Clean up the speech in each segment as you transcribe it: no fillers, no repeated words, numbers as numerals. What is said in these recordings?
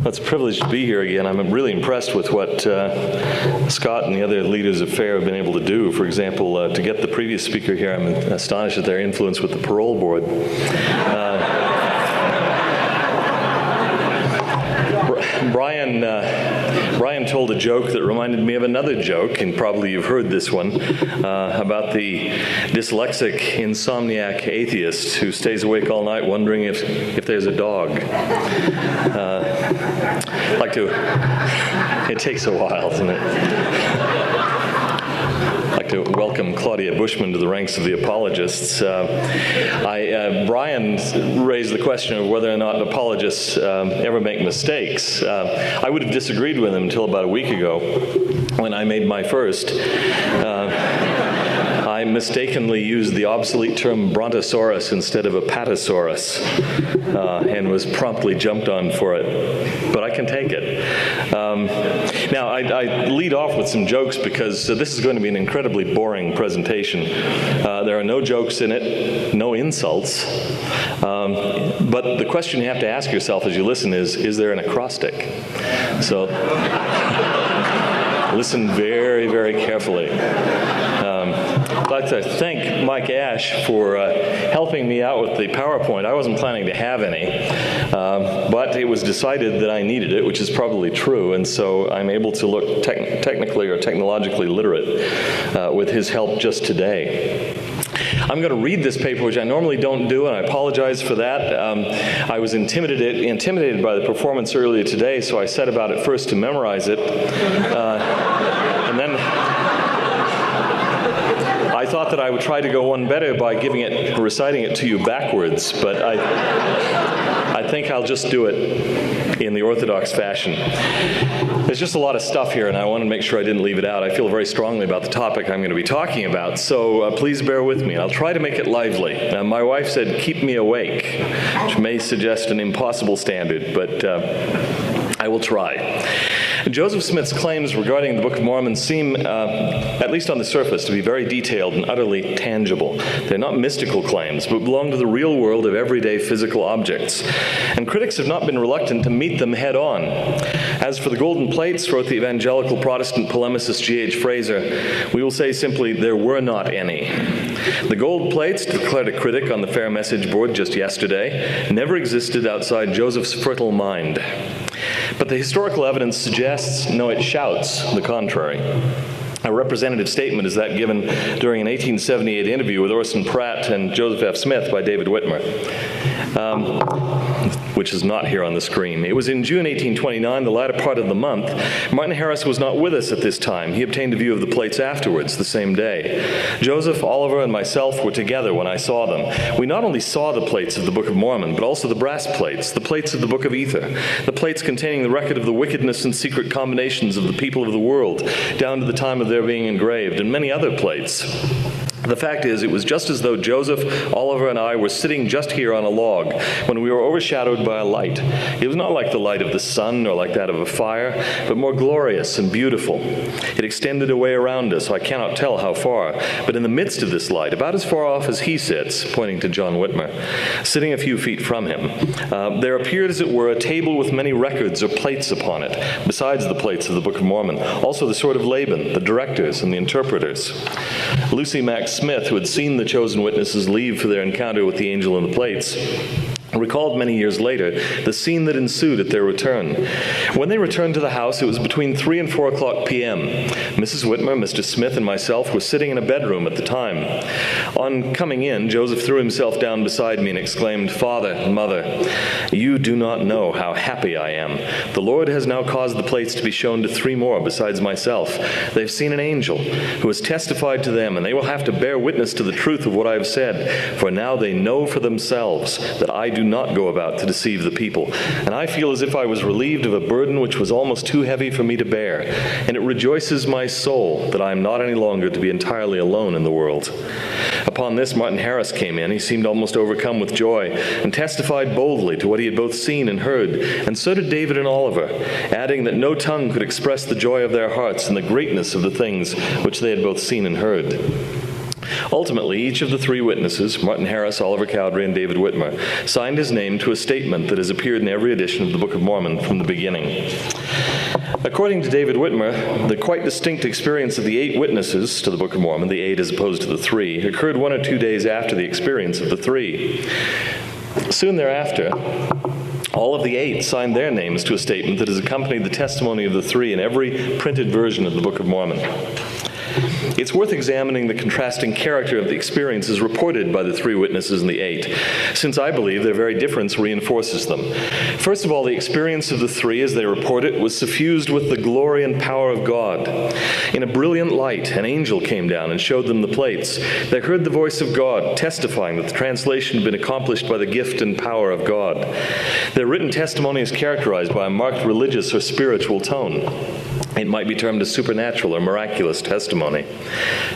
Well, it's a privilege to be here again. I'm really impressed with what Scott and the other leaders of FAIR have been able to do. For example, to get the previous speaker here, I'm astonished at their influence with the parole board. Brian told a joke that reminded me of another joke, and probably you've heard this one, about the dyslexic, insomniac atheist who stays awake all night wondering if there's a dog. It takes a while, doesn't it? I'd like to welcome Claudia Bushman to the ranks of the apologists. Brian raised the question of whether or not apologists ever make mistakes. I would have disagreed with him until about a week ago when I made my first. I mistakenly used the obsolete term brontosaurus instead of apatosaurus and was promptly jumped on for it. But I can take it. Now, I lead off with some jokes because this is going to be an incredibly boring presentation. There are no jokes in it, no insults. But the question you have to ask yourself as you listen is there an acrostic? So listen very, very carefully. I'd like to thank Mike Ash for helping me out with the PowerPoint. I wasn't planning to have any, but it was decided that I needed it, which is probably true, and so I'm able to look technically or technologically literate with his help just today. I'm going to read this paper, which I normally don't do, and I apologize for that. I was intimidated by the performance earlier today, so I set about at first to memorize it, and then I thought that I would try to go one better by reciting it to you backwards, but I think I'll just do it in the Orthodox fashion. There's just a lot of stuff here, and I want to make sure I didn't leave it out. I feel very strongly about the topic I'm going to be talking about, so please bear with me. I'll try to make it lively. My wife said, "Keep me awake," which may suggest an impossible standard, but I will try. Joseph Smith's claims regarding the Book of Mormon seem, at least on the surface, to be very detailed and utterly tangible. They're not mystical claims, but belong to the real world of everyday physical objects. And critics have not been reluctant to meet them head on. As for the golden plates, wrote the evangelical Protestant polemicist G.H. Fraser, we will say simply, there were not any. The gold plates, declared a critic on the FAIR message board just yesterday, never existed outside Joseph's fertile mind. But the historical evidence suggests, no, it shouts the contrary. A representative statement is that given during an 1878 interview with Orson Pratt and Joseph F. Smith by David Whitmer, which is not here on the screen. It was in June 1829, the latter part of the month. Martin Harris was not with us at this time. He obtained a view of the plates afterwards, the same day. Joseph, Oliver, and myself were together when I saw them. We not only saw the plates of the Book of Mormon, but also the brass plates, the plates of the Book of Ether, the plates containing the record of the wickedness and secret combinations of the people of the world, down to the time of their being engraved, and many other plates. The fact is, it was just as though Joseph, Oliver, and I were sitting just here on a log when we were overshadowed by a light. It was not like the light of the sun or like that of a fire, but more glorious and beautiful. It extended away around us, I cannot tell how far, but in the midst of this light, about as far off as he sits, pointing to John Whitmer, sitting a few feet from him, there appeared, as it were, a table with many records or plates upon it, besides the plates of the Book of Mormon, also the sword of Laban, the directors, and the interpreters. Lucy Mack Smith, who had seen the chosen witnesses leave for their encounter with the angel in the plates, recalled many years later the scene that ensued at their return. When they returned to the house, it was between 3 and 4 o'clock p.m. Mrs. Whitmer, Mr. Smith, and myself were sitting in a bedroom at the time. On coming in, Joseph threw himself down beside me and exclaimed, "Father, Mother, you do not know how happy I am. The Lord has now caused the plates to be shown to 3 more besides myself. They've seen an angel who has testified to them, and they will have to bear witness to the truth of what I have said, for now they know for themselves that I do not go about to deceive the people. And I feel as if I was relieved of a burden which was almost too heavy for me to bear. And it rejoices my soul that I am not any longer to be entirely alone in the world." Upon this, Martin Harris came in. He seemed almost overcome with joy and testified boldly to what he had both seen and heard. And so did David and Oliver, adding that no tongue could express the joy of their hearts and the greatness of the things which they had both seen and heard. Ultimately, each of the three witnesses, Martin Harris, Oliver Cowdery, and David Whitmer, signed his name to a statement that has appeared in every edition of the Book of Mormon from the beginning. According to David Whitmer, the quite distinct experience of the 8 witnesses to the Book of Mormon, the 8 as opposed to the 3, occurred 1 or 2 days after the experience of the 3. Soon thereafter, all of the 8 signed their names to a statement that has accompanied the testimony of the 3 in every printed version of the Book of Mormon. It's worth examining the contrasting character of the experiences reported by the 3 witnesses and the 8, since I believe their very difference reinforces them. First of all, the experience of the 3, as they report it, was suffused with the glory and power of God. In a brilliant light, an angel came down and showed them the plates. They heard the voice of God, testifying that the translation had been accomplished by the gift and power of God. Their written testimony is characterized by a marked religious or spiritual tone. It might be termed a supernatural or miraculous testimony.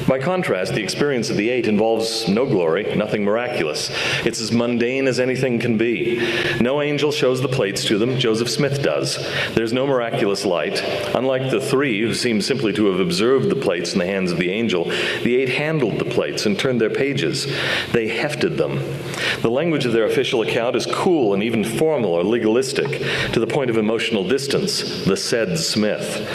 By contrast, the experience of the 8 involves no glory, nothing miraculous. It's as mundane as anything can be. No angel shows the plates to them. Joseph Smith does. There's no miraculous light. Unlike the 3, who seem simply to have observed the plates in the hands of the angel, the 8 handled the plates and turned their pages. They hefted them. The language of their official account is cool and even formal or legalistic, to the point of emotional distance, the said Smith.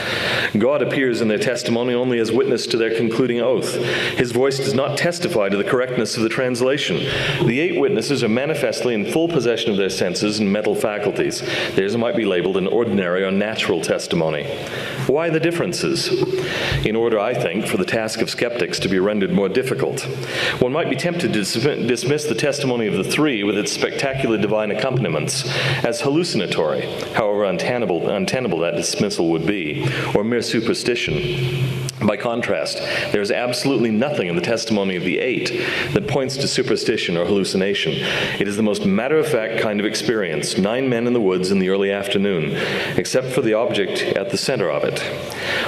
God appears in their testimony only as witness to their concluding oath. His voice does not testify to the correctness of the translation. The 8 witnesses are manifestly in full possession of their senses and mental faculties. Theirs might be labeled an ordinary or natural testimony. Why the differences? In order, I think, for the task of skeptics to be rendered more difficult. One might be tempted to dismiss the testimony of the 3 with its spectacular divine accompaniments as hallucinatory, however untenable that dismissal would be, or mere superstition. By contrast, there is absolutely nothing in the testimony of the 8 that points to superstition or hallucination. It is the most matter-of-fact kind of experience, 9 men in the woods in the early afternoon, except for the object at the center of it.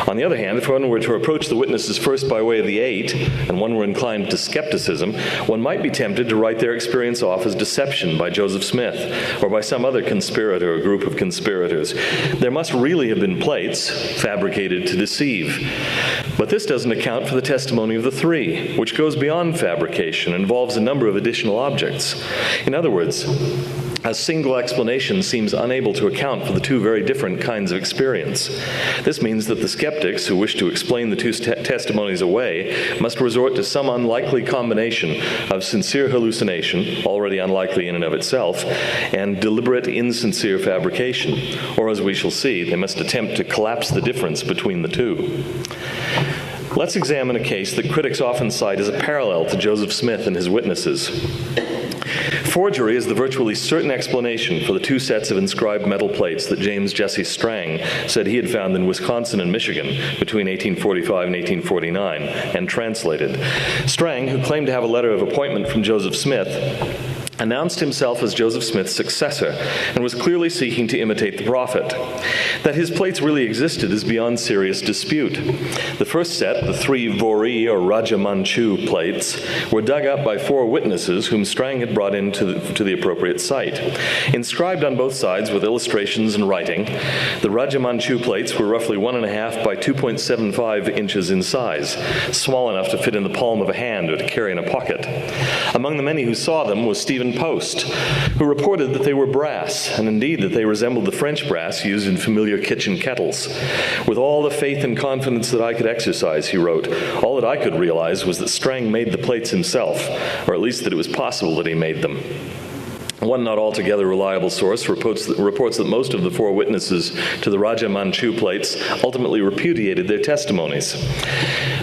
On the other hand, if one were to approach the witnesses first by way of the 8, and one were inclined to skepticism, one might be tempted to write their experience off as deception by Joseph Smith, or by some other conspirator or group of conspirators. There must really have been plates fabricated to deceive. But this doesn't account for the testimony of the 3, which goes beyond fabrication and involves a number of additional objects. In other words, a single explanation seems unable to account for the 2 very different kinds of experience. This means that the skeptics who wish to explain the 2 testimonies away must resort to some unlikely combination of sincere hallucination, already unlikely in and of itself, and deliberate insincere fabrication. Or, as we shall see, they must attempt to collapse the difference between the 2. Let's examine a case that critics often cite as a parallel to Joseph Smith and his witnesses. Forgery is the virtually certain explanation for the 2 sets of inscribed metal plates that James Jesse Strang said he had found in Wisconsin and Michigan between 1845 and 1849 and translated. Strang, who claimed to have a letter of appointment from Joseph Smith, announced himself as Joseph Smith's successor and was clearly seeking to imitate the prophet. That his plates really existed is beyond serious dispute. The first set, the 3 Vori or Rajamanchu plates, were dug up by 4 witnesses whom Strang had brought into the appropriate site. Inscribed on both sides with illustrations and writing, the Rajamanchu plates were roughly 1.5 by 2.75 inches in size, small enough to fit in the palm of a hand or to carry in a pocket. Among the many who saw them was Stephen Post, who reported that they were brass, and indeed that they resembled the French brass used in familiar kitchen kettles. With all the faith and confidence that I could exercise, he wrote, all that I could realize was that Strang made the plates himself, or at least that it was possible that he made them. One not altogether reliable source reports that most of the 4 witnesses to the Rajamanchu plates ultimately repudiated their testimonies.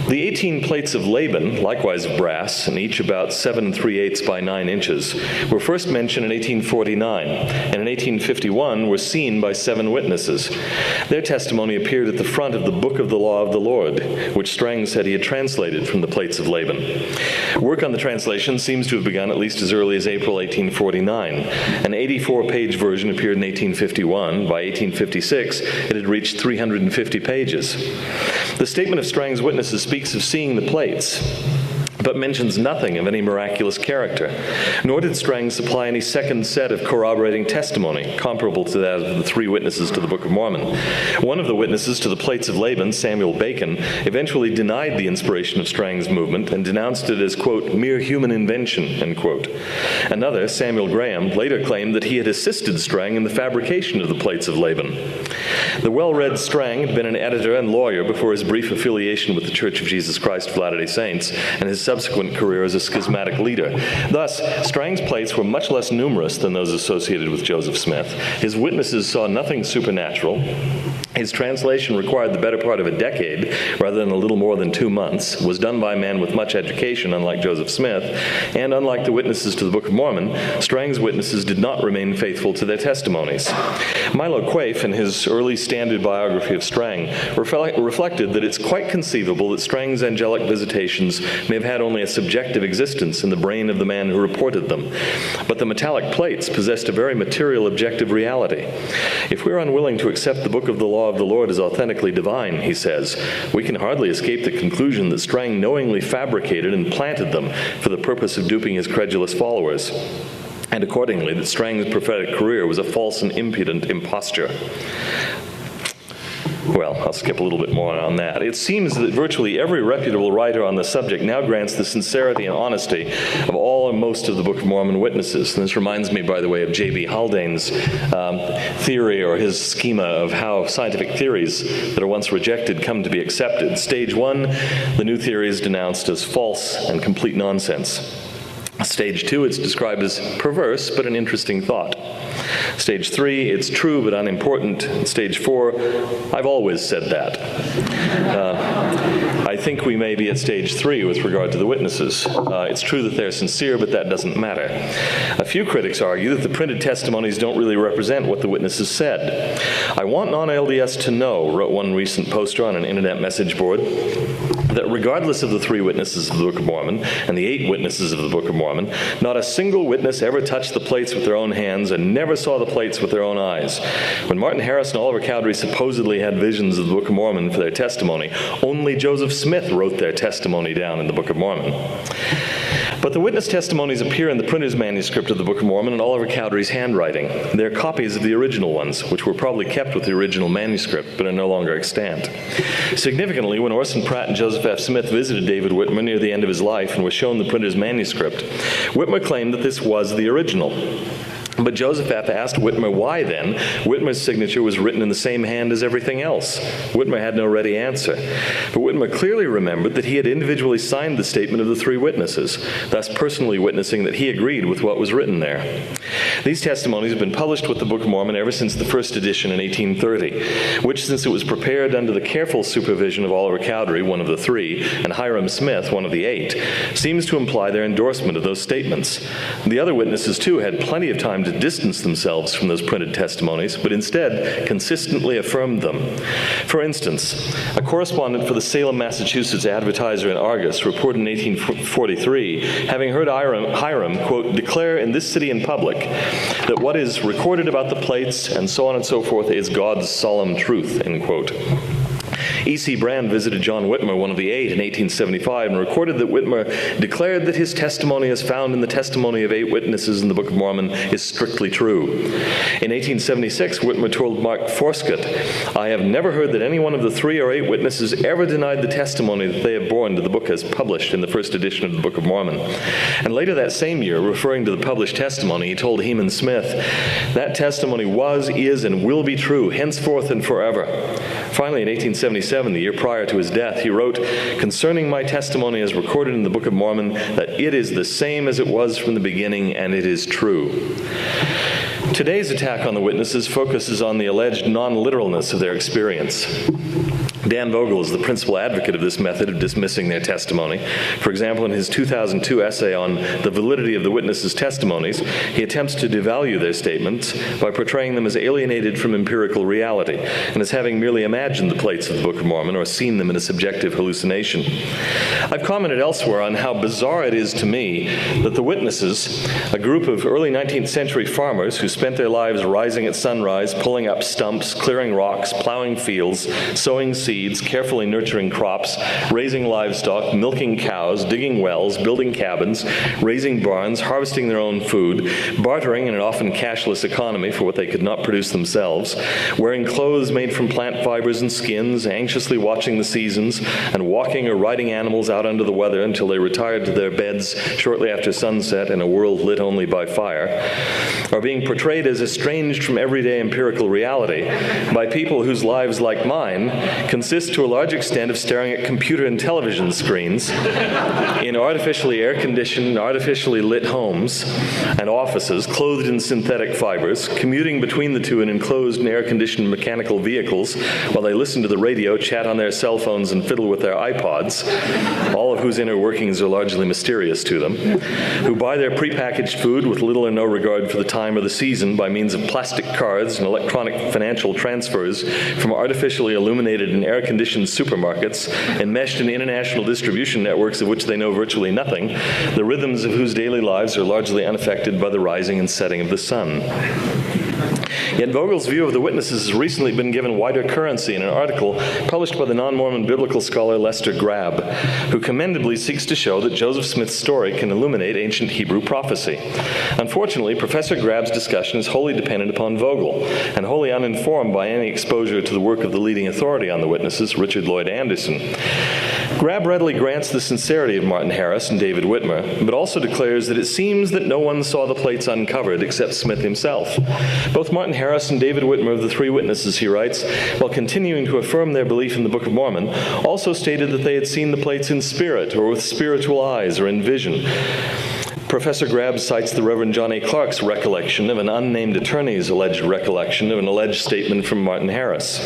The 18 plates of Laban, likewise of brass, and each about 7 3/8 by 9 inches, were first mentioned in 1849, and in 1851 were seen by 7 witnesses. Their testimony appeared at the front of the Book of the Law of the Lord, which Strang said he had translated from the plates of Laban. Work on the translation seems to have begun at least as early as April 1849. An 84-page version appeared in 1851. By 1856, it had reached 350 pages. The statement of Strang's witnesses speaks of seeing the plates. but mentions nothing of any miraculous character. Nor did Strang supply any second set of corroborating testimony, comparable to that of the three witnesses to the Book of Mormon. One of the witnesses to the plates of Laban, Samuel Bacon, eventually denied the inspiration of Strang's movement and denounced it as, quote, mere human invention, end quote. Another, Samuel Graham, later claimed that he had assisted Strang in the fabrication of the plates of Laban. The well-read Strang had been an editor and lawyer before his brief affiliation with the Church of Jesus Christ of Latter-day Saints and his subsequent career as a schismatic leader. Thus, Strang's plates were much less numerous than those associated with Joseph Smith. His witnesses saw nothing supernatural. His translation required the better part of a decade, rather than a little more than 2 months, was done by a man with much education, unlike Joseph Smith, and unlike the witnesses to the Book of Mormon, Strang's witnesses did not remain faithful to their testimonies. Milo Quaife, in his early standard biography of Strang, reflected that it's quite conceivable that Strang's angelic visitations may have had only a subjective existence in the brain of the man who reported them, but the metallic plates possessed a very material objective reality. If we're unwilling to accept the book of the law of the Lord is authentically divine, he says, we can hardly escape the conclusion that Strang knowingly fabricated and planted them for the purpose of duping his credulous followers, and accordingly that Strang's prophetic career was a false and impudent imposture. Well, I'll skip a little bit more on that. It seems that virtually every reputable writer on the subject now grants the sincerity and honesty of all or most of the Book of Mormon witnesses. And this reminds me, by the way, of J.B. Haldane's theory, or his schema of how scientific theories that are once rejected come to be accepted. Stage 1, the new theory is denounced as false and complete nonsense. Stage 2, it's described as perverse but an interesting thought. Stage 3, it's true but unimportant. Stage 4, I've always said that. I think we may be at stage 3 with regard to the witnesses. It's true that they're sincere, but that doesn't matter. A few critics argue that the printed testimonies don't really represent what the witnesses said. I want non-LDS to know, wrote one recent poster on an internet message board, that regardless of the 3 witnesses of the Book of Mormon and the 8 witnesses of the Book of Mormon, not a single witness ever touched the plates with their own hands and never saw the plates with their own eyes. When Martin Harris and Oliver Cowdery supposedly had visions of the Book of Mormon for their testimony, only Joseph Smith wrote their testimony down in the Book of Mormon. But the witness testimonies appear in the printer's manuscript of the Book of Mormon in Oliver Cowdery's handwriting. They're copies of the original ones, which were probably kept with the original manuscript, but are no longer extant. Significantly, when Orson Pratt and Joseph F. Smith visited David Whitmer near the end of his life and was shown the printer's manuscript, Whitmer claimed that this was the original. But Joseph F. asked Whitmer why, then, Whitmer's signature was written in the same hand as everything else. Whitmer had no ready answer. But Whitmer clearly remembered that he had individually signed the statement of the 3 witnesses, thus personally witnessing that he agreed with what was written there. These testimonies have been published with the Book of Mormon ever since the first edition in 1830, which, since it was prepared under the careful supervision of Oliver Cowdery, one of the 3, and Hiram Smith, one of the 8, seems to imply their endorsement of those statements. The other witnesses, too, had plenty of time to distance themselves from those printed testimonies, but instead consistently affirmed them. For instance, a correspondent for the Salem, Massachusetts Advertiser and Argus reported in 1843, having heard Hiram, quote, declare in this city in public that what is recorded about the plates and so on and so forth is God's solemn truth, end quote. E.C. Brand visited John Whitmer, one of the 8, in 1875, and recorded that Whitmer declared that his testimony as found in the testimony of 8 witnesses in the Book of Mormon is strictly true. In 1876, Whitmer told Mark Forscott, I have never heard that any one of the 3 or 8 witnesses ever denied the testimony that they have borne to the book as published in the first edition of the Book of Mormon. And later that same year, referring to the published testimony, he told Heman Smith, that testimony was, is, and will be true, henceforth and forever. Finally, in 1877, the year prior to his death, he wrote, concerning my testimony as recorded in the Book of Mormon, that it is the same as it was from the beginning, and it is true. Today's attack on the witnesses focuses on the alleged non-literalness of their experience. Dan Vogel is the principal advocate of this method of dismissing their testimony. For example, in his 2002 essay on the validity of the witnesses' testimonies, he attempts to devalue their statements by portraying them as alienated from empirical reality and as having merely imagined the plates of the Book of Mormon or seen them in a subjective hallucination. I've commented elsewhere on how bizarre it is to me that the witnesses, a group of early 19th century farmers who spent their lives rising at sunrise, pulling up stumps, clearing rocks, plowing fields, sowing seeds, seeds, carefully nurturing crops, raising livestock, milking cows, digging wells, building cabins, raising barns, harvesting their own food, bartering in an often cashless economy for what they could not produce themselves, wearing clothes made from plant fibers and skins, anxiously watching the seasons, and walking or riding animals out under the weather until they retired to their beds shortly after sunset in a world lit only by fire, are being portrayed as estranged from everyday empirical reality by people whose lives, like mine, consist to a large extent of staring at computer and television screens in artificially air-conditioned, artificially lit homes and offices clothed in synthetic fibers, commuting between the two in enclosed and air-conditioned mechanical vehicles while they listen to the radio, chat on their cell phones, and fiddle with their iPods, all of whose inner workings are largely mysterious to them, who buy their prepackaged food with little or no regard for the time or the season by means of plastic cards and electronic financial transfers from artificially illuminated and air-conditioned supermarkets enmeshed in international distribution networks of which they know virtually nothing, the rhythms of whose daily lives are largely unaffected by the rising and setting of the sun. Yet Vogel's view of the witnesses has recently been given wider currency in an article published by the non-Mormon biblical scholar Lester Grabb, who commendably seeks to show that Joseph Smith's story can illuminate ancient Hebrew prophecy. Unfortunately, Professor Grabb's discussion is wholly dependent upon Vogel, and wholly uninformed by any exposure to the work of the leading authority on the witnesses, Richard Lloyd Anderson. Grabb readily grants the sincerity of Martin Harris and David Whitmer, but also declares that it seems that no one saw the plates uncovered except Smith himself. Both Martin Harris and David Whitmer, of the three witnesses, he writes, while continuing to affirm their belief in the Book of Mormon, also stated that they had seen the plates in spirit or with spiritual eyes or in vision. Professor Grabb cites the Reverend John A. Clark's recollection of an unnamed attorney's alleged recollection of an alleged statement from Martin Harris.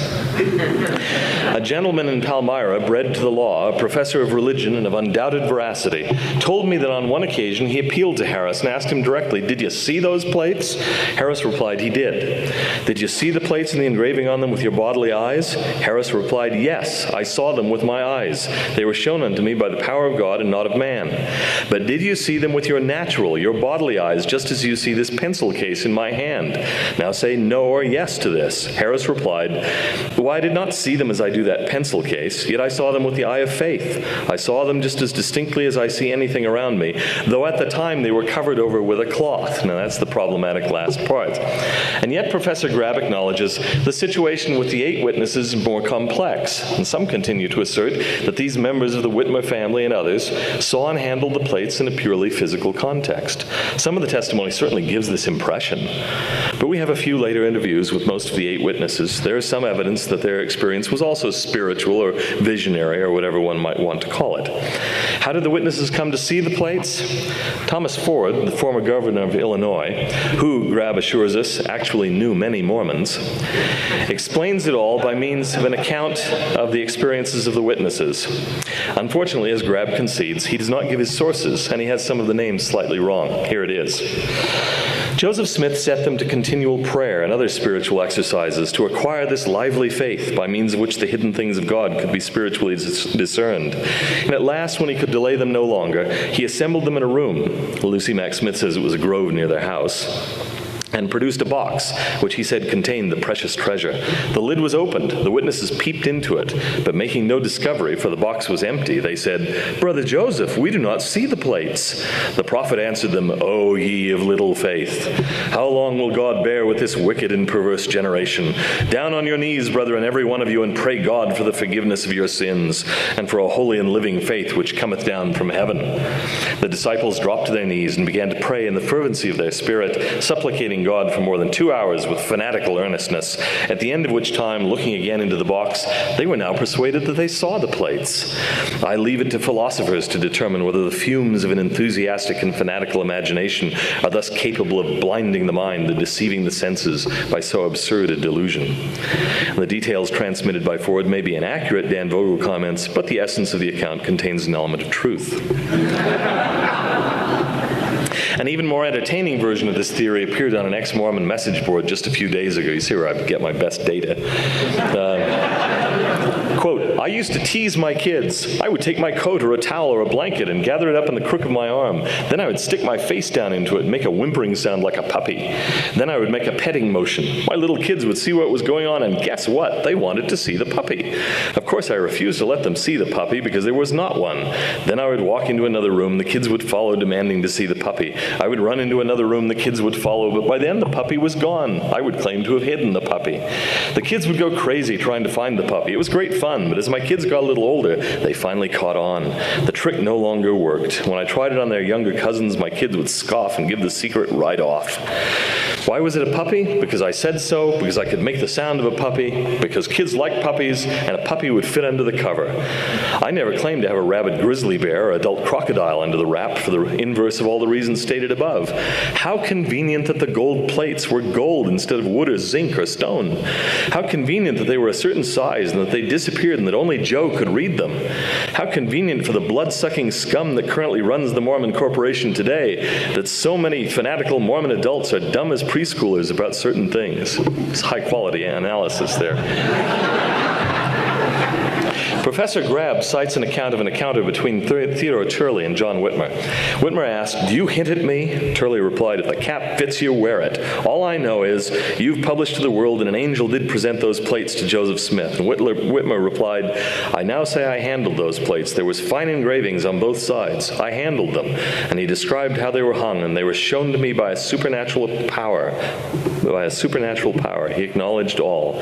A gentleman in Palmyra, bred to the law, a professor of religion and of undoubted veracity, told me that on one occasion he appealed to Harris and asked him directly, "Did you see those plates?" Harris replied he did. "Did you see the plates and the engraving on them with your bodily eyes?" Harris replied, "Yes, I saw them with my eyes. They were shown unto me by the power of God and not of man. But did you see them with your natural, your bodily eyes, just as you see this pencil case in my hand? Now say no or yes to this." Harris replied, "Why, I did not see them as I do that pencil case, yet I saw them with the eye of faith. I saw them just as distinctly as I see anything around me, though at the time they were covered over with a cloth." Now that's the problematic last part. And yet Professor Grabb acknowledges the situation with the 8 witnesses is more complex, and some continue to assert that these members of the Whitmer family and others saw and handled the plates in a purely physical context. Some of the testimony certainly gives this impression. But we have a few later interviews with most of the 8 witnesses. There is some evidence that their experience was also spiritual or visionary or whatever one might want to call it. How did the witnesses come to see the plates? Thomas Ford, the former governor of Illinois, who, Grabb assures us, actually knew many Mormons, explains it all by means of an account of the experiences of the witnesses. Unfortunately, as Grabb concedes, he does not give his sources, and he has some of the names slightly wrong. Here it is. Joseph Smith set them to continual prayer and other spiritual exercises to acquire this lively faith by means of which the hidden things of God could be spiritually discerned. And at last, when he could delay them no longer, he assembled them in a room. Lucy Mack Smith says it was a grove near their house, and produced a box, which he said contained the precious treasure. The lid was opened. The witnesses peeped into it, but making no discovery, for the box was empty, they said, "Brother Joseph, we do not see the plates." The prophet answered them, "O ye of little faith, how long will God bear with this wicked and perverse generation? Down on your knees, brethren, every one of you, and pray God for the forgiveness of your sins, and for a holy and living faith which cometh down from heaven." The disciples dropped to their knees and began to pray in the fervency of their spirit, supplicating God for more than 2 hours with fanatical earnestness, at the end of which time, looking again into the box, they were now persuaded that they saw the plates. I leave it to philosophers to determine whether the fumes of an enthusiastic and fanatical imagination are thus capable of blinding the mind and deceiving the senses by so absurd a delusion. The details transmitted by Ford may be inaccurate, Dan Vogel comments, but the essence of the account contains an element of truth. An even more entertaining version of this theory appeared on an ex-Mormon message board just a few days ago. You see where I get my best data. Quote, I used to tease my kids. I would take my coat or a towel or a blanket and gather it up in the crook of my arm. Then I would stick my face down into it and make a whimpering sound like a puppy. Then I would make a petting motion. My little kids would see what was going on, and guess what? They wanted to see the puppy. Of course, I refused to let them see the puppy because there was not one. Then I would walk into another room. The kids would follow, demanding to see the puppy. I would run into another room. The kids would follow, but by then the puppy was gone. I would claim to have hidden the puppy. The kids would go crazy trying to find the puppy. It was great fun, but as my kids got a little older, they finally caught on. The trick no longer worked. When I tried it on their younger cousins, my kids would scoff and give the secret right off. Why was it a puppy? Because I said so, because I could make the sound of a puppy, because kids like puppies, and a puppy would fit under the cover. I never claimed to have a rabid grizzly bear or adult crocodile under the wrap for the inverse of all the reasons stated above. How convenient that the gold plates were gold instead of wood or zinc or stone. How convenient that they were a certain size and that they disappeared and that only Joe could read them. How convenient for the blood-sucking scum that currently runs the Mormon Corporation today that so many fanatical Mormon adults are dumb as preschoolers about certain things. It's high-quality analysis there. Professor Grab cites an account of an encounter between Theodore Turley and John Whitmer. Whitmer asked, "Do you hint at me?" Turley replied, "If the cap fits you, wear it. All I know is you've published to the world and an angel did present those plates to Joseph Smith." And Whitmer replied, "I now say I handled those plates. There was fine engravings on both sides. I handled them." And he described how they were hung, and they were shown to me by a supernatural power. By a supernatural power. He acknowledged all.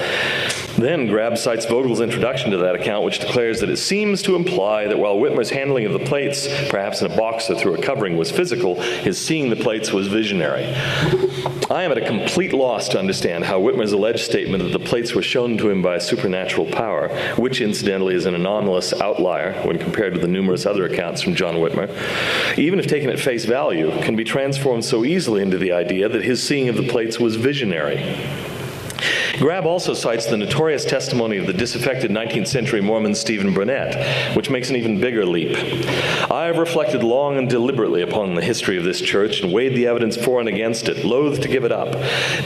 Then Grab cites Vogel's introduction to that account, which declares that it seems to imply that while Whitmer's handling of the plates, perhaps in a box or through a covering, was physical, his seeing the plates was visionary. I am at a complete loss to understand how Whitmer's alleged statement that the plates were shown to him by a supernatural power, which incidentally is an anomalous outlier when compared to the numerous other accounts from John Whitmer, even if taken at face value, can be transformed so easily into the idea that his seeing of the plates was visionary. Grab also cites the notorious testimony of the disaffected 19th century Mormon Stephen Burnett, which makes an even bigger leap. I have reflected long and deliberately upon the history of this church and weighed the evidence for and against it, loath to give it up.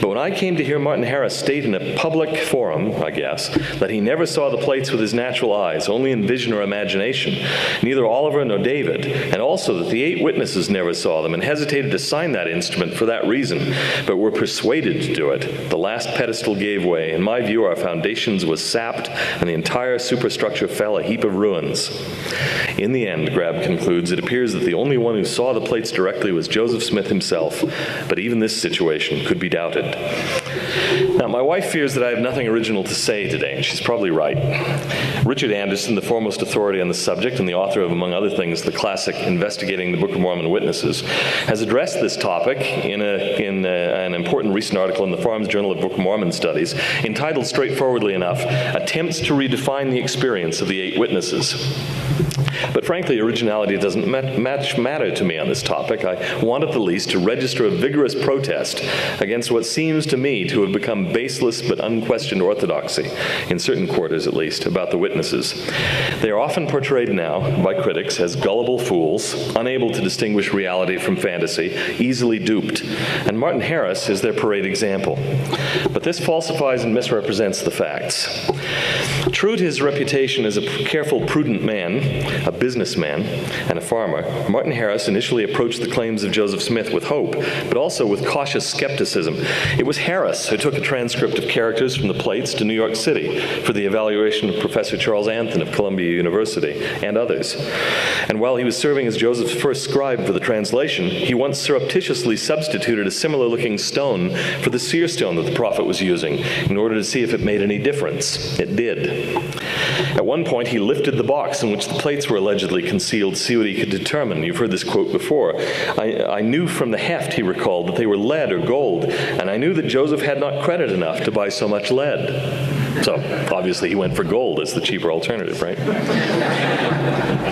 But when I came to hear Martin Harris state in a public forum, I guess, that he never saw the plates with his natural eyes, only in vision or imagination, neither Oliver nor David, and also that the 8 witnesses never saw them and hesitated to sign that instrument for that reason, but were persuaded to do it, the last pedestal gave way. In my view, our foundations was sapped, and the entire superstructure fell a heap of ruins. In the end, Grab concludes, it appears that the only one who saw the plates directly was Joseph Smith himself, but even this situation could be doubted. Now, my wife fears that I have nothing original to say today, and she's probably right. Richard Anderson, the foremost authority on the subject and the author of, among other things, the classic Investigating the Book of Mormon Witnesses, has addressed this topic in an important recent article in the Farms Journal of Book of Mormon Studies, entitled straightforwardly enough, Attempts to Redefine the Experience of the 8 Witnesses. But frankly, originality doesn't matter to me on this topic. I want at the least to register a vigorous protest against what seems to me to have become baseless but unquestioned orthodoxy, in certain quarters at least, about the witnesses. They are often portrayed now by critics as gullible fools, unable to distinguish reality from fantasy, easily duped, and Martin Harris is their parade example. But this falsifies and misrepresents the facts. True to his reputation as a careful, prudent man, a businessman, and a farmer, Martin Harris initially approached the claims of Joseph Smith with hope, but also with cautious skepticism. It was Harris who took a transcript of characters from the plates to New York City for the evaluation of Professor Charles Anthon of Columbia University and others. And while he was serving as Joseph's first scribe for the translation, he once surreptitiously substituted a similar-looking stone for the seer stone that the prophet was using in order to see if it made any difference. It did. At one point, he lifted the box in which the plates were allegedly concealed to see what he could determine. You've heard this quote before. I knew from the heft, he recalled, that they were lead or gold, and I knew that Joseph had not credit enough to buy so much lead. So, obviously, he went for gold as the cheaper alternative, right?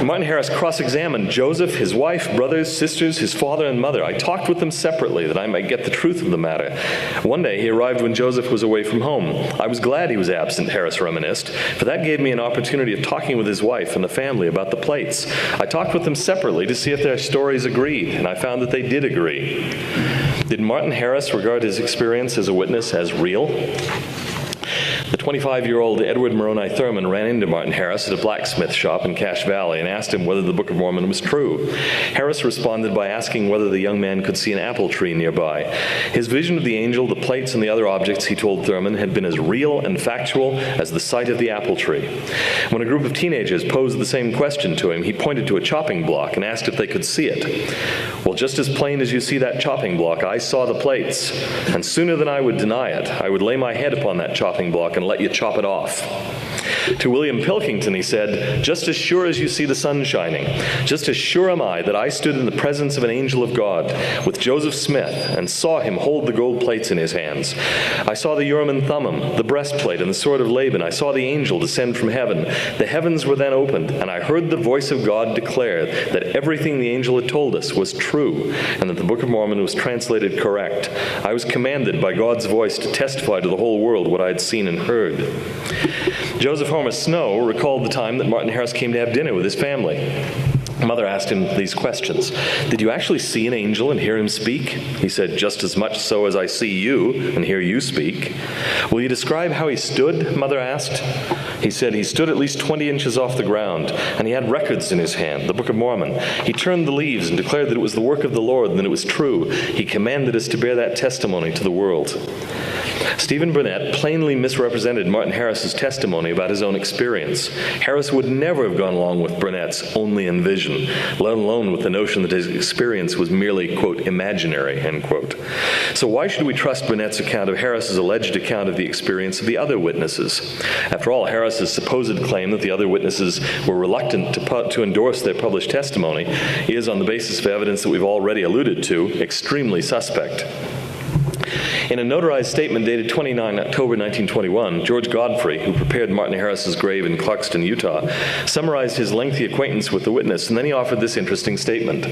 Martin Harris cross-examined Joseph, his wife, brothers, sisters, his father and mother. I talked with them separately that I might get the truth of the matter. One day, he arrived when Joseph was away from home. I was glad he was absent, Harris reminisced, for that gave me an opportunity of talking with his wife and the family about the plates. I talked with them separately to see if their stories agreed, and I found that they did agree. Did Martin Harris regard his experience as a witness as real? The 25-year-old Edward Moroni Thurman ran into Martin Harris at a blacksmith shop in Cache Valley and asked him whether the Book of Mormon was true. Harris responded by asking whether the young man could see an apple tree nearby. His vision of the angel, the plates, and the other objects, he told Thurman, had been as real and factual as the sight of the apple tree. When a group of teenagers posed the same question to him, he pointed to a chopping block and asked if they could see it. "Well, just as plain as you see that chopping block, I saw the plates, and sooner than I would deny it, I would lay my head upon that chopping block and let you chop it off." To William Pilkington he said, "Just as sure as you see the sun shining, just as sure am I that I stood in the presence of an angel of God with Joseph Smith and saw him hold the gold plates in his hands. I saw the Urim and Thummim, the breastplate, and the sword of Laban. I saw the angel descend from heaven. The heavens were then opened, and I heard the voice of God declare that everything the angel had told us was true, and that the Book of Mormon was translated correct. I was commanded by God's voice to testify to the whole world what I had seen and heard." Joseph Homer Snow recalled the time that Martin Harris came to have dinner with his family. Mother asked him these questions. "Did you actually see an angel and hear him speak?" He said, "Just as much so as I see you and hear you speak." "Will you describe how he stood?" Mother asked. He said, "He stood at least 20 inches off the ground, and he had records in his hand, the Book of Mormon. He turned the leaves and declared that it was the work of the Lord and that it was true. He commanded us to bear that testimony to the world." Stephen Burnett plainly misrepresented Martin Harris's testimony about his own experience. Harris would never have gone along with Burnett's only in vision, let alone with the notion that his experience was merely, quote, imaginary, end quote. So why should we trust Burnett's account of Harris's alleged account of the experience of the other witnesses? After all, Harris's supposed claim that the other witnesses were reluctant to endorse their published testimony is, on the basis of evidence that we've already alluded to, extremely suspect. In a notarized statement dated 29 October 1921, George Godfrey, who prepared Martin Harris's grave in Clarkston, Utah, summarized his lengthy acquaintance with the witness, and then he offered this interesting statement.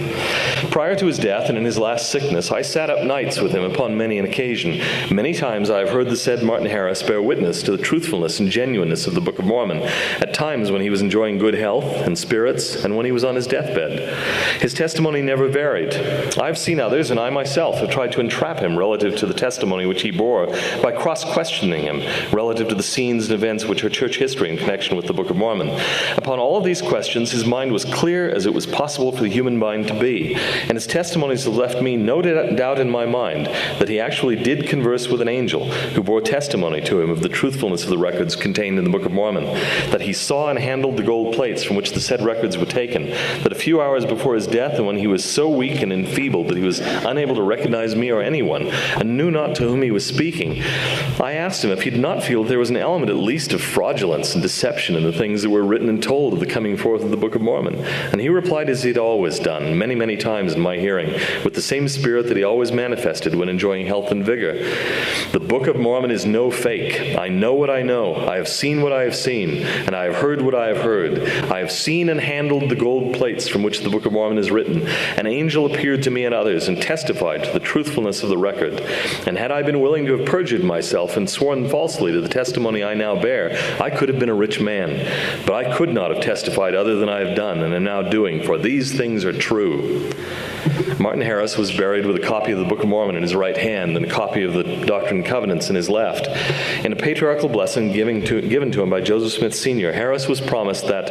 "Prior to his death and in his last sickness, I sat up nights with him upon many an occasion. Many times I have heard the said Martin Harris bear witness to the truthfulness and genuineness of the Book of Mormon, at times when he was enjoying good health and spirits and when he was on his deathbed. His testimony never varied. I have seen others, and I myself have tried to entrap him relative to the testimony which he bore by cross-questioning him relative to the scenes and events which are church history in connection with the Book of Mormon. Upon all of these questions, his mind was clear as it was possible for the human mind to be, and his testimonies have left me no doubt in my mind that he actually did converse with an angel who bore testimony to him of the truthfulness of the records contained in the Book of Mormon, that he saw and handled the gold plates from which the said records were taken, that a few hours before his death, and when he was so weak and enfeebled that he was unable to recognize me or anyone, and knew not to whom he was speaking, I asked him if he did not feel that there was an element at least of fraudulence and deception in the things that were written and told of the coming forth of the Book of Mormon. And he replied as he had always done, many, many times in my hearing, with the same spirit that he always manifested when enjoying health and vigor. The Book of Mormon is no fake. I know what I know. I have seen what I have seen, and I have heard what I have heard. I have seen and handled the gold plates from which the Book of Mormon is written. An angel appeared to me and others and testified to the truthfulness of the record. And had I been willing to have perjured myself and sworn falsely to the testimony I now bear, I could have been a rich man. But I could not have testified other than I have done and am now doing, for these things are true." Martin Harris was buried with a copy of the Book of Mormon in his right hand and a copy of the Doctrine and Covenants in his left. In a patriarchal blessing given to him by Joseph Smith Sr., Harris was promised that,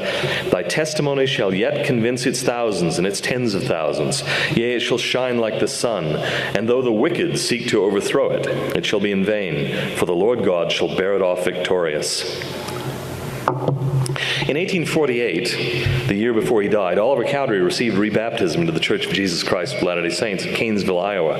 "Thy testimony shall yet convince its thousands and its tens of thousands. Yea, it shall shine like the sun. And though the wicked seek to overthrow it, it shall be in vain, for the Lord God shall bear it off victorious." In 1848, the year before he died, Oliver Cowdery received rebaptism into the Church of Jesus Christ of Latter-day Saints at Canesville, Iowa.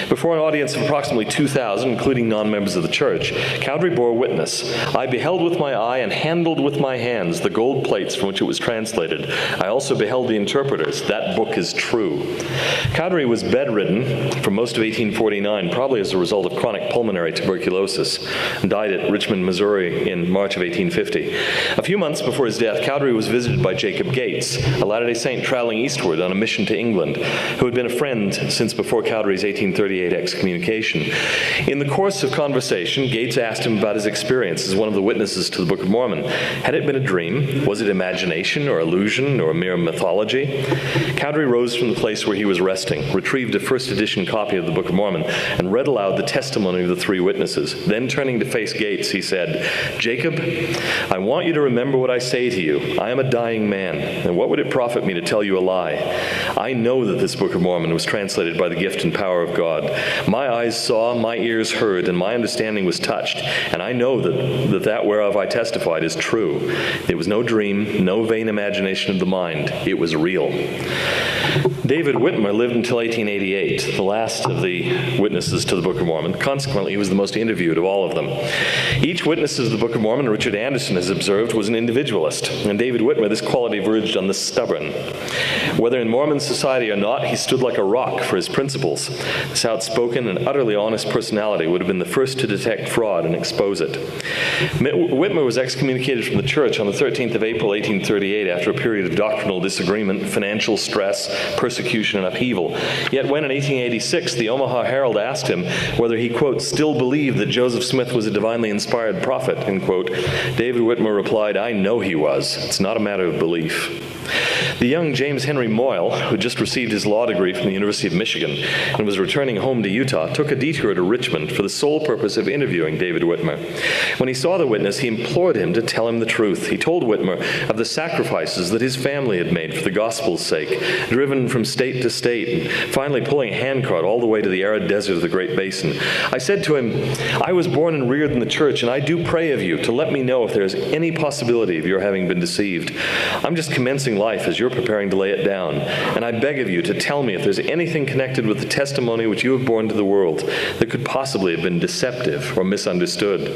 Before an audience of approximately 2,000, including non-members of the church, Cowdery bore witness. "I beheld with my eye and handled with my hands the gold plates from which it was translated. I also beheld the interpreters. That book is true." Cowdery was bedridden for most of 1849, probably as a result of chronic pulmonary tuberculosis, and died at Richmond, Missouri in March of 1850. A few months months before his death, Cowdery was visited by Jacob Gates, a Latter-day Saint traveling eastward on a mission to England, who had been a friend since before Cowdery's 1838 excommunication. In the course of conversation, Gates asked him about his experience as one of the witnesses to the Book of Mormon. Had it been a dream? Was it imagination or illusion or mere mythology? Cowdery rose from the place where he was resting, retrieved a first edition copy of the Book of Mormon, and read aloud the testimony of the three witnesses. Then, turning to face Gates, he said, "Jacob, I want you to remember what I say to you. I am a dying man, and what would it profit me to tell you a lie? I know that this Book of Mormon was translated by the gift and power of God. My eyes saw, my ears heard, and my understanding was touched, and I know that whereof I testified is true. It was no dream, no vain imagination of the mind. It was real." David Whitmer lived until 1888, the last of the witnesses to the Book of Mormon. Consequently, he was the most interviewed of all of them. Each witness of the Book of Mormon, Richard Anderson has observed, was an individualist. And David Whitmer, this quality verged on the stubborn. Whether in Mormon society or not, he stood like a rock for his principles. This outspoken and utterly honest personality would have been the first to detect fraud and expose it. Whitmer was excommunicated from the church on the 13th of April, 1838, after a period of doctrinal disagreement, financial stress, persecution, and upheaval. Yet when in 1886 the Omaha Herald asked him whether he, quote, still believed that Joseph Smith was a divinely inspired prophet, end quote, David Whitmer replied, "I know he was. It's not a matter of belief." The young James Henry Moyle, who just received his law degree from the University of Michigan and was returning home to Utah, took a detour to Richmond for the sole purpose of interviewing David Whitmer. When he saw the witness, he implored him to tell him the truth. He told Whitmer of the sacrifices that his family had made for the gospel's sake, driven from state to state, and finally pulling a handcart all the way to the arid desert of the Great Basin. I said to him, "I was born and reared in the church, and I do pray of you to let me know if there is any possibility of your having been deceived. I'm just commencing life as you're preparing to lay it down, and I beg of you to tell me if there's anything connected with the testimony which you have borne to the world that could possibly have been deceptive or misunderstood."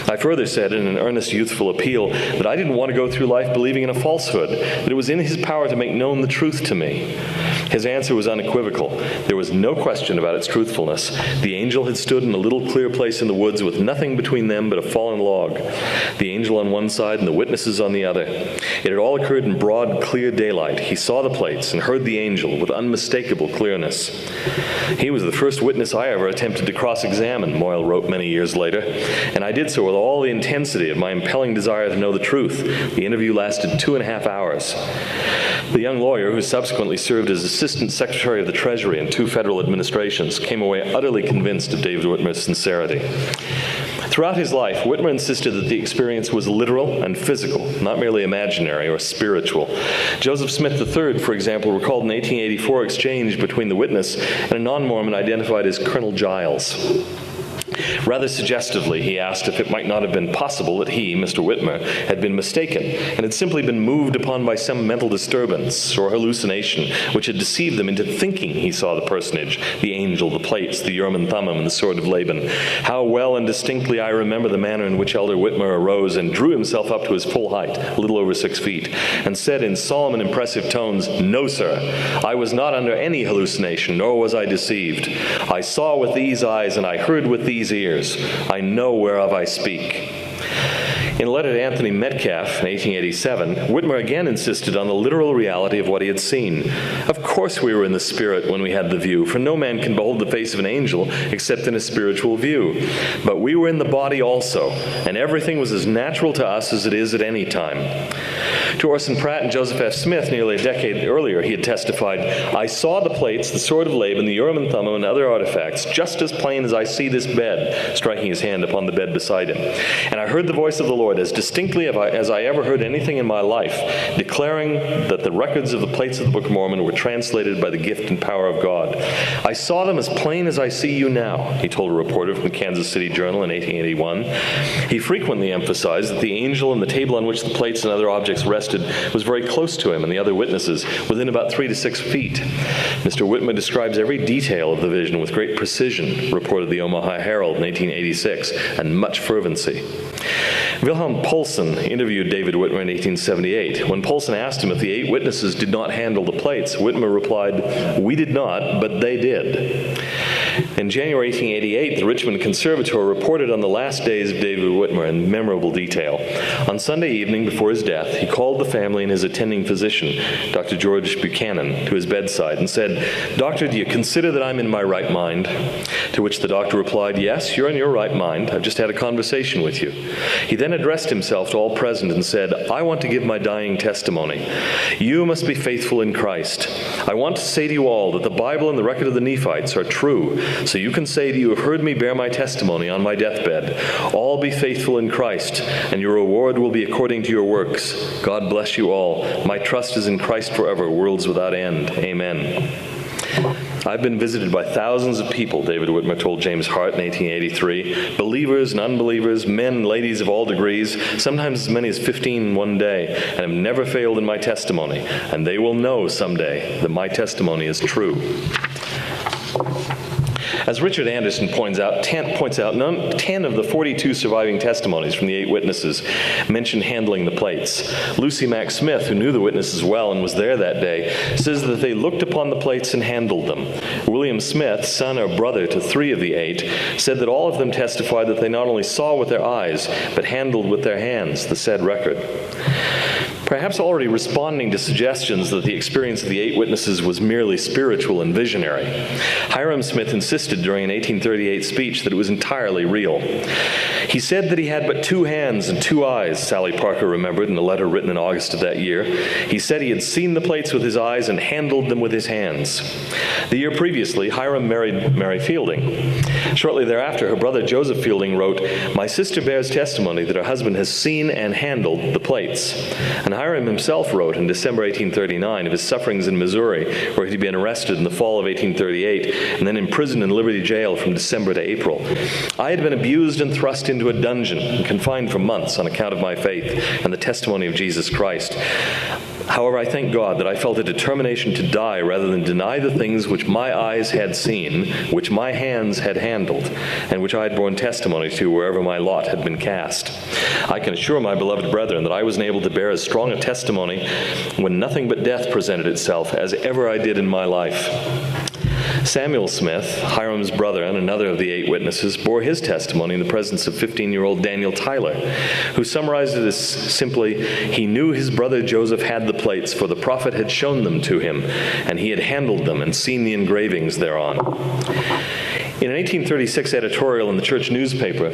I further said in an earnest youthful appeal that I didn't want to go through life believing in a falsehood, that it was in his power to make known the truth to me. His answer was unequivocal. There was no question about its truthfulness. The angel had stood in a little clear place in the woods with nothing between them but a fallen log. The angel on one side and the witnesses on the other. It had all occurred in broad, clear daylight. He saw the plates and heard the angel with unmistakable clearness. He was the first witness I ever attempted to cross-examine, Moyle wrote many years later, and I did so with all the intensity of my impelling desire to know the truth. The interview lasted 2.5 hours. The young lawyer, who subsequently served as Assistant Secretary of the Treasury in 2 federal administrations, came away utterly convinced of David Whitmer's sincerity. Throughout his life, Whitmer insisted that the experience was literal and physical, not merely imaginary or spiritual. Joseph Smith III, for example, recalled an 1884 exchange between the witness and a non-Mormon identified as Colonel Giles. Rather suggestively, he asked if it might not have been possible that he, Mr. Whitmer, had been mistaken and had simply been moved upon by some mental disturbance or hallucination which had deceived them into thinking he saw the personage, the angel, the plates, the Urim and Thummim, and the sword of Laban. How well and distinctly I remember the manner in which Elder Whitmer arose and drew himself up to his full height, a little over 6 feet, and said in solemn and impressive tones, "No, sir, I was not under any hallucination, nor was I deceived. I saw with these eyes and I heard with these ears. I know whereof I speak." In a letter to Anthony Metcalf in 1887, Whitmer again insisted on the literal reality of what he had seen. "Of course we were in the spirit when we had the view, for no man can behold the face of an angel except in a spiritual view. But we were in the body also, and everything was as natural to us as it is at any time." To Orson Pratt and Joseph F. Smith, nearly a decade earlier, he had testified, "I saw the plates, the sword of Laban, the Urim and Thummim, and other artifacts, just as plain as I see this bed," striking his hand upon the bed beside him. "And I heard the voice of the Lord as distinctly as I ever heard anything in my life, declaring that the records of the plates of the Book of Mormon were translated by the gift and power of God. I saw them as plain as I see you now," he told a reporter from the Kansas City Journal in 1881. He frequently emphasized that the angel and the table on which the plates and other objects rested was very close to him and the other witnesses, within about 3 to 6 feet. Mr. Whitmer describes every detail of the vision with great precision, reported the Omaha Herald in 1886, and much fervency. Wilhelm Poulsen interviewed David Whitmer in 1878. When Poulsen asked him if the 8 witnesses did not handle the plates, Whitmer replied, "We did not, but they did." In January 1888, the Richmond Conservator reported on the last days of David Whitmer in memorable detail. On Sunday evening before his death, he called the family and his attending physician, Dr. George Buchanan, to his bedside and said, "Doctor, do you consider that I'm in my right mind?" To which the doctor replied, "Yes, you're in your right mind. I've just had a conversation with you." He then addressed himself to all present and said, "I want to give my dying testimony. You must be faithful in Christ. I want to say to you all that the Bible and the record of the Nephites are true, so you can say to you have heard me bear my testimony on my deathbed. All be faithful in Christ, and your reward will be according to your works. God bless you all. My trust is in Christ forever, worlds without end. Amen." I've been visited by thousands of people, David Whitmer told James Hart in 1883, believers and unbelievers, men and ladies of all degrees, sometimes as many as 15 in one day, and have never failed in my testimony, and they will know someday that my testimony is true. As Richard Anderson points out, 10 of the 42 surviving testimonies from the 8 witnesses mention handling the plates. Lucy Mack Smith, who knew the witnesses well and was there that day, says that they looked upon the plates and handled them. William Smith, son or brother to 3 of the 8, said that all of them testified that they not only saw with their eyes, but handled with their hands the said record. Perhaps already responding to suggestions that the experience of the 8 witnesses was merely spiritual and visionary, Hiram Smith insisted during an 1838 speech that it was entirely real. He said that he had but 2 hands and 2 eyes, Sally Parker remembered in a letter written in August of that year. He said he had seen the plates with his eyes and handled them with his hands. The year previously, Hiram married Mary Fielding. Shortly thereafter, her brother Joseph Fielding wrote, "My sister bears testimony that her husband has seen and handled the plates." And Hiram himself wrote in December 1839 of his sufferings in Missouri, where he'd been arrested in the fall of 1838 and then imprisoned in Liberty Jail from December to April. "I had been abused and thrust into a dungeon and confined for months on account of my faith and the testimony of Jesus Christ. However, I thank God that I felt a determination to die rather than deny the things which my eyes had seen, which my hands had handled, and which I had borne testimony to wherever my lot had been cast. I can assure my beloved brethren that I was enabled to bear as strong a testimony when nothing but death presented itself as ever I did in my life." Samuel Smith, Hiram's brother and another of the 8 witnesses, bore his testimony in the presence of 15-year-old Daniel Tyler, who summarized it as simply, "He knew his brother Joseph had the plates, for the prophet had shown them to him, and he had handled them and seen the engravings thereon." In an 1836 editorial in the church newspaper,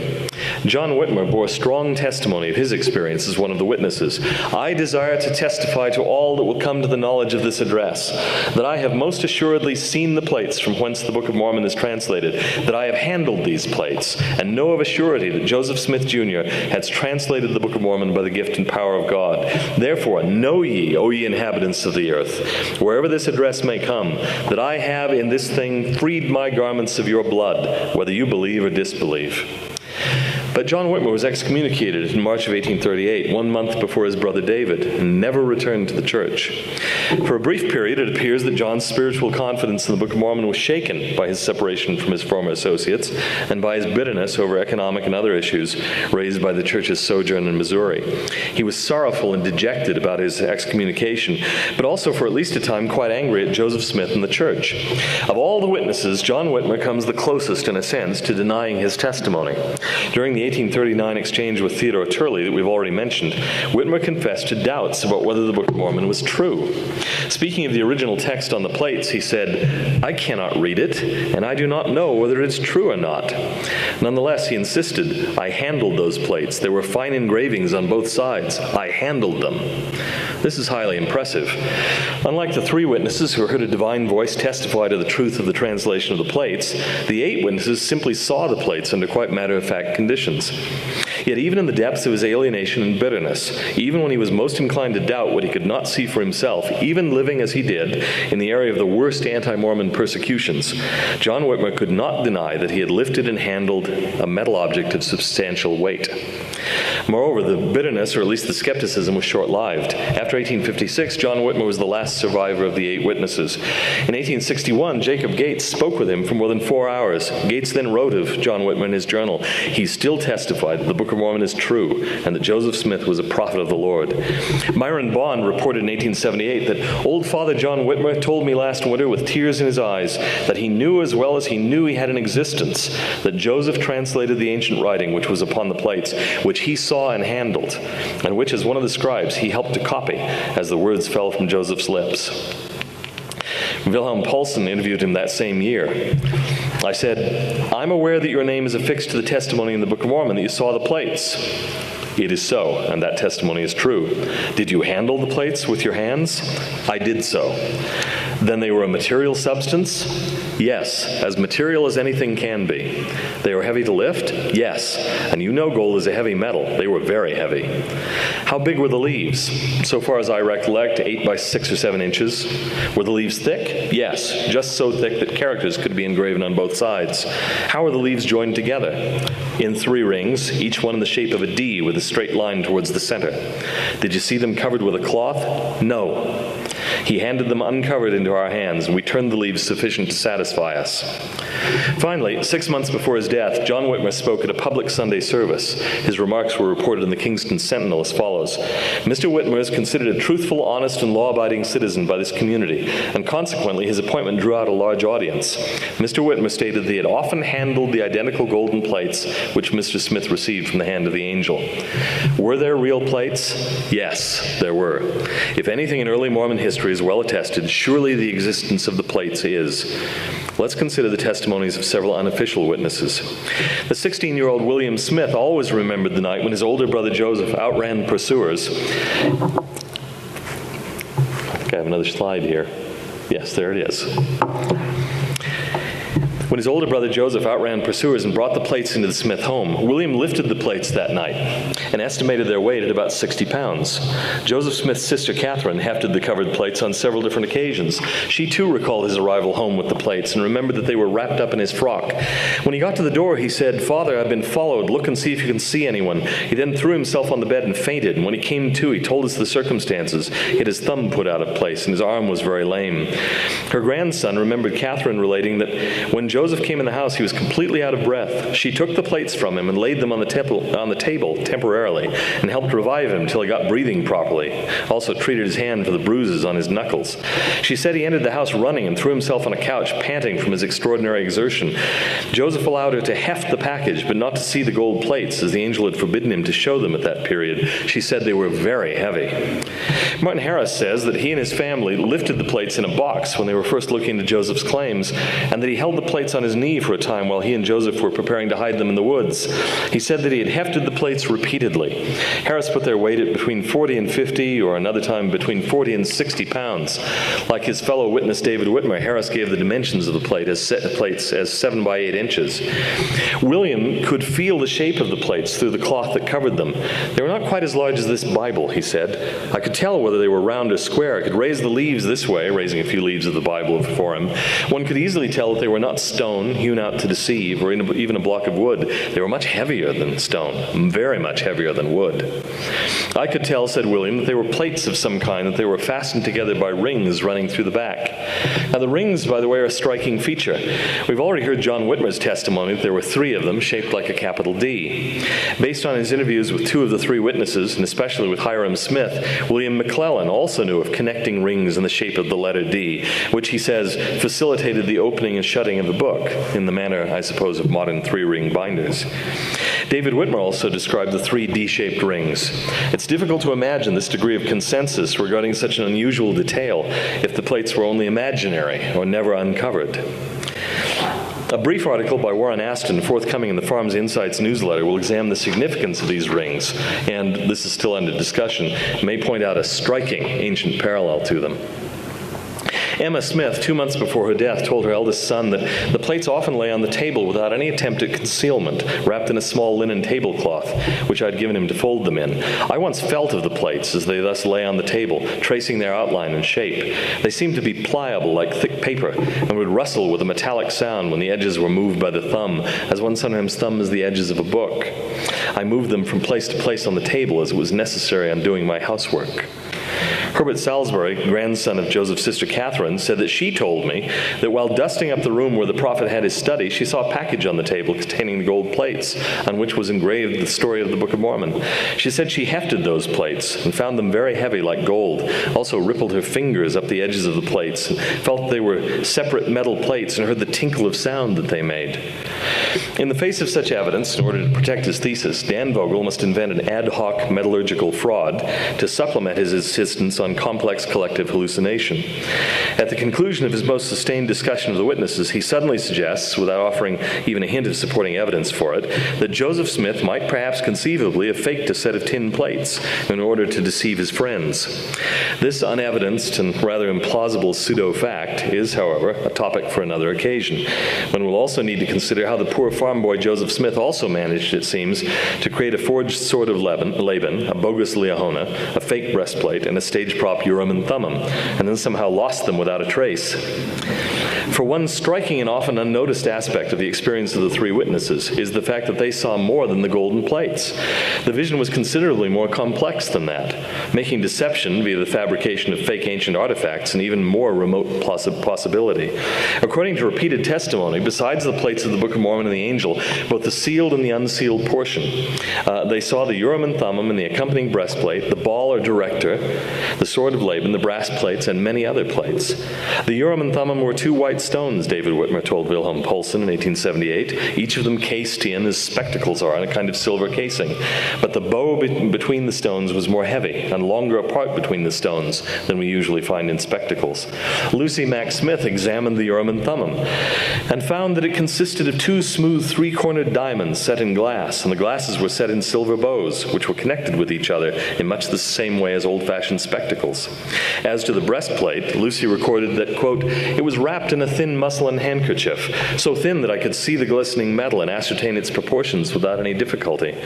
John Whitmer bore strong testimony of his experience as one of the witnesses. "I desire to testify to all that will come to the knowledge of this address, that I have most assuredly seen the plates from whence the Book of Mormon is translated, that I have handled these plates, and know of a surety that Joseph Smith, Jr. has translated the Book of Mormon by the gift and power of God. Therefore, know ye, O ye inhabitants of the earth, wherever this address may come, that I have in this thing freed my garments of your blood, whether you believe or disbelieve." But John Whitmer was excommunicated in March of 1838, 1 month before his brother David, and never returned to the church. For a brief period, it appears that John's spiritual confidence in the Book of Mormon was shaken by his separation from his former associates and by his bitterness over economic and other issues raised by the church's sojourn in Missouri. He was sorrowful and dejected about his excommunication, but also for at least a time quite angry at Joseph Smith and the church. Of all the witnesses, John Whitmer comes the closest, in a sense, to denying his testimony. During the 1839 exchange with Theodore Turley that we've already mentioned, Whitmer confessed to doubts about whether the Book of Mormon was true. Speaking of the original text on the plates, he said, "I cannot read it, and I do not know whether it is true or not." Nonetheless, he insisted, "I handled those plates. There were fine engravings on both sides. I handled them." This is highly impressive. Unlike the 3 witnesses who heard a divine voice testify to the truth of the translation of the plates, the 8 witnesses simply saw the plates under quite matter-of-fact conditions. Yet even in the depths of his alienation and bitterness, even when he was most inclined to doubt what he could not see for himself, even living as he did in the area of the worst anti-Mormon persecutions, John Whitmer could not deny that he had lifted and handled a metal object of substantial weight. Moreover, the bitterness, or at least the skepticism, was short-lived. After 1856, John Whitmer was the last survivor of the 8 witnesses. In 1861, Jacob Gates spoke with him for more than 4 hours. Gates then wrote of John Whitmer in his journal, "He still testified that the Book of Mormon is true and that Joseph Smith was a prophet of the Lord." Myron Bond reported in 1878 that old Father John Whitmer told me last winter with tears in his eyes that he knew as well as he knew he had an existence that Joseph translated the ancient writing which was upon the plates, which he saw and handled, and which, as one of the scribes, he helped to copy as the words fell from Joseph's lips. Wilhelm Paulsen interviewed him that same year. I said, "I'm aware that your name is affixed to the testimony in the Book of Mormon that you saw the plates." "It is so, and that testimony is true." "Did you handle the plates with your hands?" "I did so." "Then they were a material substance?" "Yes, as material as anything can be." "They were heavy to lift?" "Yes, and you know gold is a heavy metal. They were very heavy." "How big were the leaves?" "So far as I recollect, 8 by 6 or 7 inches." "Were the leaves thick?" "Yes, just so thick that characters could be engraven on both sides." "How were the leaves joined together?" "In 3 rings, each one in the shape of a D with a straight line towards the center." "Did you see them covered with a cloth?" "No." He handed them uncovered into our hands, and we turned the leaves sufficient to satisfy us. Finally, 6 months before his death, John Whitmer spoke at a public Sunday service. His remarks were reported in the Kingston Sentinel as follows: "Mr. Whitmer is considered a truthful, honest, and law-abiding citizen by this community, and consequently his appointment drew out a large audience. Mr. Whitmer stated that he had often handled the identical golden plates which Mr. Smith received from the hand of the angel." Were there real plates? Yes, there were. If anything in early Mormon history is well attested, surely the existence of the plates is. Let's consider the testimonies of several unofficial witnesses. The 16-year-old William Smith always remembered the night when his older brother Joseph outran pursuers. I have another slide here. Yes, there it is. When his older brother Joseph outran pursuers and brought the plates into the Smith home, William lifted the plates that night and estimated their weight at about 60 pounds. Joseph Smith's sister Catherine hefted the covered plates on several different occasions. She too recalled his arrival home with the plates and remembered that they were wrapped up in his frock. When he got to the door, he said, "Father, I've been followed. Look and see if you can see anyone." He then threw himself on the bed and fainted, and when he came to, he told us the circumstances. He had his thumb put out of place, and his arm was very lame. Her grandson remembered Catherine relating that when Joseph came in the house, he was completely out of breath. She took the plates from him and laid them on the table temporarily and helped revive him until he got breathing properly. Also treated his hand for the bruises on his knuckles. She said he entered the house running and threw himself on a couch, panting from his extraordinary exertion. Joseph allowed her to heft the package, but not to see the gold plates, as the angel had forbidden him to show them at that period. She said they were very heavy. Martin Harris says that he and his family lifted the plates in a box when they were first looking into Joseph's claims, and that he held the plates on his knee for a time while he and Joseph were preparing to hide them in the woods. He said that he had hefted the plates repeatedly. Harris put their weight at between 40 and 50, or another time between 40 and 60 pounds. Like his fellow witness David Whitmer, Harris gave the dimensions of the plates as 7 by 8 inches. William could feel the shape of the plates through the cloth that covered them. They were not quite as large as this Bible, he said. I could tell whether they were round or square. I could raise the leaves this way, raising a few leaves of the Bible before him. One could easily tell that they were not stone, hewn out to deceive, or even a block of wood. They were much heavier than stone, very much heavier than wood. I could tell, said William, that they were plates of some kind, that they were fastened together by rings running through the back. Now the rings, by the way, are a striking feature. We've already heard John Whitmer's testimony that there were 3 of them shaped like a capital D. Based on his interviews with 2 of the 3 witnesses, and especially with Hiram Smith, William McClellan also knew of connecting rings in the shape of the letter D, which he says facilitated the opening and shutting of the book, in the manner, I suppose, of modern 3-ring binders. David Whitmer also described the 3 D-shaped rings. It's difficult to imagine this degree of consensus regarding such an unusual detail if the plates were only imaginary or never uncovered. A brief article by Warren Aston, forthcoming in the Farms Insights newsletter, will examine the significance of these rings, and this is still under discussion, may point out a striking ancient parallel to them. Emma Smith, 2 months before her death, told her eldest son that the plates often lay on the table without any attempt at concealment, wrapped in a small linen tablecloth, which I'd given him to fold them in. I once felt of the plates as they thus lay on the table, tracing their outline and shape. They seemed to be pliable like thick paper, and would rustle with a metallic sound when the edges were moved by the thumb, as one sometimes thumbs the edges of a book. I moved them from place to place on the table as it was necessary on doing my housework. Herbert Salisbury, grandson of Joseph's sister Catherine, said that she told me that while dusting up the room where the prophet had his study, she saw a package on the table containing the gold plates on which was engraved the story of the Book of Mormon. She said she hefted those plates and found them very heavy like gold, also rippled her fingers up the edges of the plates and felt they were separate metal plates and heard the tinkle of sound that they made. In the face of such evidence, in order to protect his thesis, Dan Vogel must invent an ad hoc metallurgical fraud to supplement his insistence on complex collective hallucination. At the conclusion of his most sustained discussion of the witnesses, he suddenly suggests, without offering even a hint of supporting evidence for it, that Joseph Smith might perhaps conceivably have faked a set of tin plates in order to deceive his friends. This unevidenced and rather implausible pseudo-fact is, however, a topic for another occasion, when we'll also need to consider how the poor farm boy Joseph Smith also managed, it seems, to create a forged sword of Laban, a bogus Liahona, a fake breastplate, and a stage prop Urim and Thummim, and then somehow lost them without a trace. For one striking and often unnoticed aspect of the experience of the three witnesses is the fact that they saw more than the golden plates. The vision was considerably more complex than that, making deception via the fabrication of fake ancient artifacts an even more remote possibility. According to repeated testimony, besides the plates of the Book of Mormon and the angel, both the sealed and the unsealed portion, they saw the Urim and Thummim and the accompanying breastplate, the ball or director, the sword of Laban, the brass plates, and many other plates. The Urim and Thummim were two white stones, David Whitmer told Wilhelm Poulsen in 1878, each of them cased in as spectacles are in a kind of silver casing. But the bow between the stones was more heavy and longer apart between the stones than we usually find in spectacles. Lucy Mack Smith examined the Urim and Thummim and found that it consisted of two smooth three-cornered diamonds set in glass, and the glasses were set in silver bows, which were connected with each other in much the same way as old-fashioned spectacles. As to the breastplate, Lucy recorded that, quote, it was wrapped in a thin muslin handkerchief, so thin that I could see the glistening metal and ascertain its proportions without any difficulty.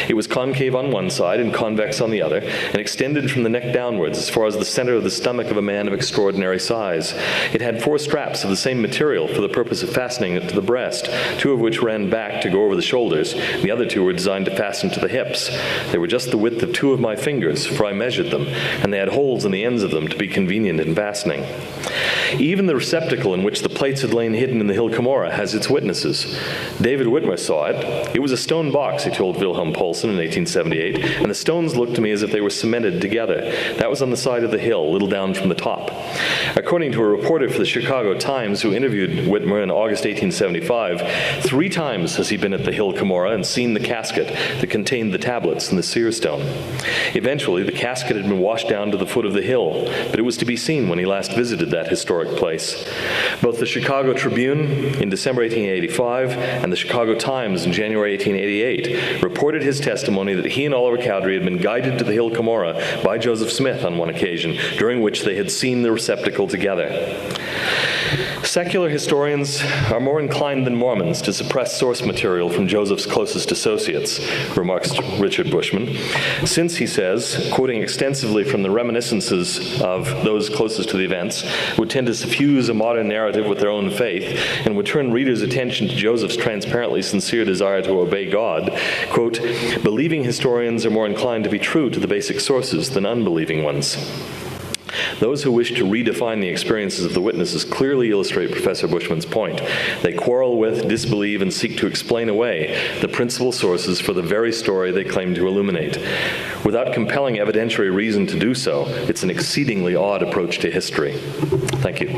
It was concave on one side and convex on the other, and extended from the neck downwards as far as the center of the stomach of a man of extraordinary size. It had 4 straps of the same material for the purpose of fastening it to the breast, 2 of which ran back to go over the shoulders, and the other 2 were designed to fasten to the hips. They were just the width of 2 of my fingers, for I measured them, and they had holes in the ends of them to be convenient in fastening. Even the receptacle in which the plates had lain hidden in the hill Cumorah has its witnesses. David Whitmer saw it. It was a stone box, he told Wilhelm Poulsen in 1878, and the stones looked to me as if they were cemented together. That was on the side of the hill, a little down from the top. According to a reporter for the Chicago Times who interviewed Whitmer in August 1875, 3 times has he been at the hill Cumorah and seen the casket that contained the tablets and the seer stone. Eventually, the casket had been washed down to the foot of the hill, but it was to be seen when he last visited that historic place. Both the Chicago Tribune in December 1885 and the Chicago Times in January 1888 reported his testimony that he and Oliver Cowdery had been guided to the hill Cumorah by Joseph Smith on one occasion, during which they had seen the receptacle together. Secular historians are more inclined than Mormons to suppress source material from Joseph's closest associates, remarks Richard Bushman, since, he says, quoting extensively from the reminiscences of those closest to the events, would tend to suffuse a modern narrative with their own faith and would turn readers' attention to Joseph's transparently sincere desire to obey God. Quote, believing historians are more inclined to be true to the basic sources than unbelieving ones. Those who wish to redefine the experiences of the witnesses clearly illustrate Professor Bushman's point. They quarrel with, disbelieve, and seek to explain away the principal sources for the very story they claim to illuminate. Without compelling evidentiary reason to do so, it's an exceedingly odd approach to history. Thank you.